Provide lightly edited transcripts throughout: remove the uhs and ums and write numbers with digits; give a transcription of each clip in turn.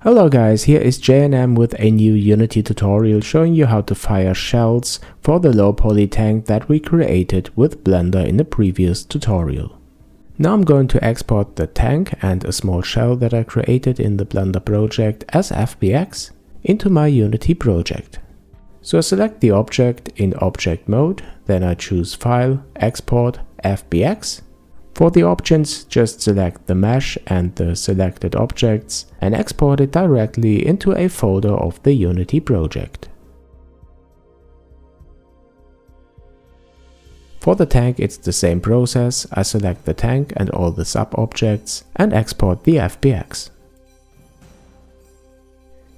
Hello guys, here is JNM with a new Unity tutorial showing you how to fire shells for the low-poly tank that we created with Blender in the previous tutorial. Now I'm going to export the tank and a small shell that I created in the Blender project as FBX into my Unity project. So I select the object in object mode, then I choose File, Export, FBX. For the options, just select the mesh and the selected objects and export it directly into a folder of the Unity project. For the tank it's the same process. I select the tank and all the sub-objects and export the FBX.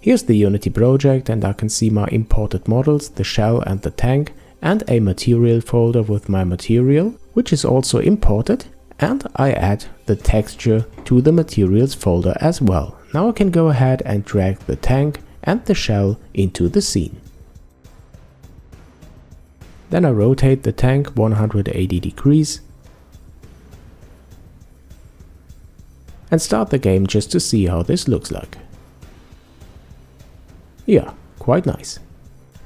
Here's the Unity project and I can see my imported models, the shell and the tank, and a material folder with my material, which is also imported. And I add the texture to the materials folder as well. Now I can go ahead and drag the tank and the shell into the scene. Then I rotate the tank 180 degrees and start the game just to see how this looks like. Yeah, quite nice.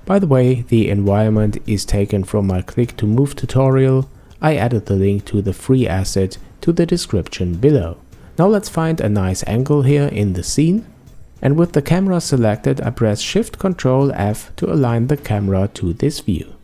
By the way, the environment is taken from my Click to Move tutorial. I added the link to the free asset to the description below. Now let's find a nice angle here in the scene, and with the camera selected I press Shift Ctrl F to align the camera to this view.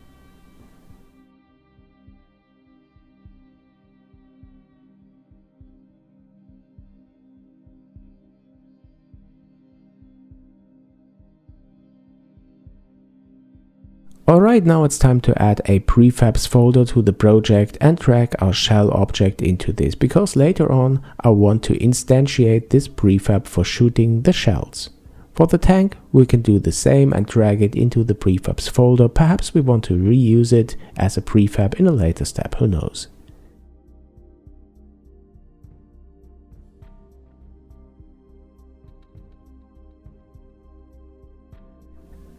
Alright, now it's time to add a prefabs folder to the project and drag our shell object into this, because later on I want to instantiate this prefab for shooting the shells. For the tank we can do the same and drag it into the prefabs folder. Perhaps we want to reuse it as a prefab in a later step, who knows.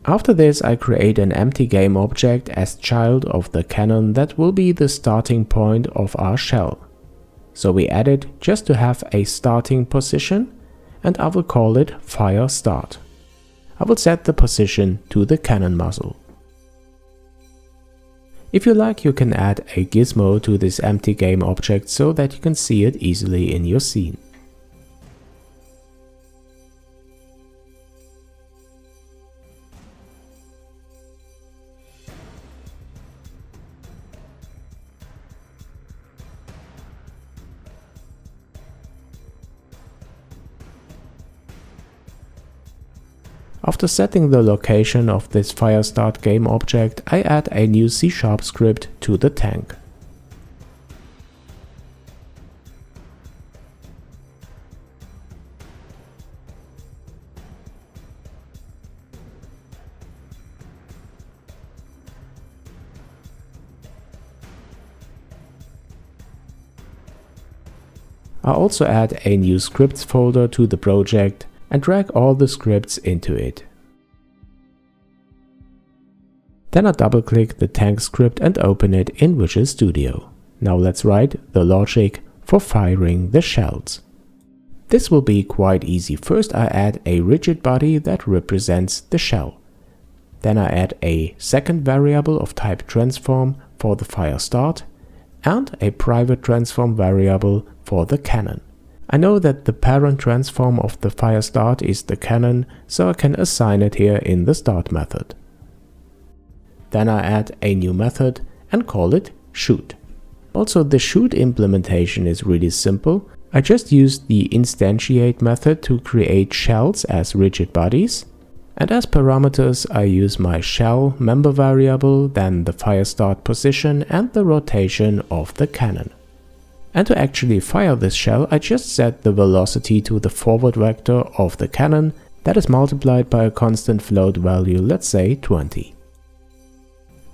After this I create an empty game object as child of the canon that will be the starting point of our shell. So we add it just to have a starting position, and I will call it fire start. I will set the position to the cannon muzzle. If you like, you can add a gizmo to this empty game object so that you can see it easily in your scene. After setting the location of this fire start game object, I add a new C# script to the tank. I also add a new scripts folder to the project and drag all the scripts into it. Then I double click the tank script and open it in Visual Studio. Now let's write the logic for firing the shells. This will be quite easy. First I add a rigid body that represents the shell. Then I add a second variable of type transform for the fire start and a private transform variable for the cannon. I know that the parent transform of the fire start is the cannon, so I can assign it here in the start method. Then I add a new method and call it shoot. Also, the shoot implementation is really simple. I just used the Instantiate method to create shells as rigid bodies, and as parameters I use my shell member variable, then the fire start position and the rotation of the cannon. And to actually fire this shell, I just set the velocity to the forward vector of the cannon that is multiplied by a constant float value, let's say 20.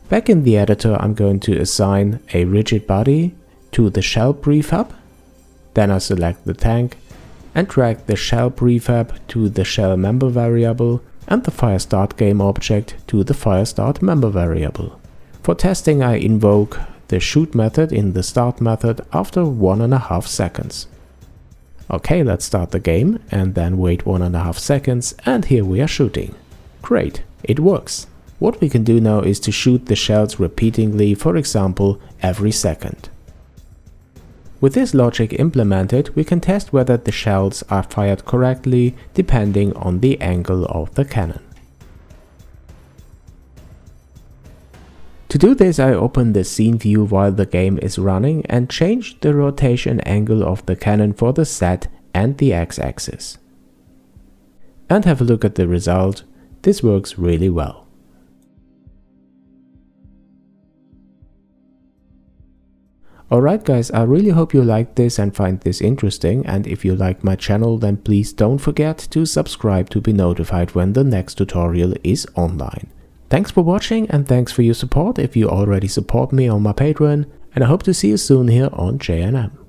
Back in the editor I'm going to assign a rigid body to the shell prefab. Then I select the tank and drag the shell prefab to the shell member variable and the fire start game object to the fire start member variable. For testing I invoke the shoot method in the start method after 1.5 seconds. Okay, let's start the game and then wait 1.5 seconds, and here we are shooting. Great, it works. What we can do now is to shoot the shells repeatedly, for example, every second. With this logic implemented, we can test whether the shells are fired correctly depending on the angle of the cannon. To do this, I open the scene view while the game is running and change the rotation angle of the cannon for the Z and the X-axis. And have a look at the result. This works really well. Alright guys, I really hope you liked this and find this interesting, and if you like my channel then please don't forget to subscribe to be notified when the next tutorial is online. Thanks for watching and thanks for your support if you already support me on my Patreon, and I hope to see you soon here on JNM.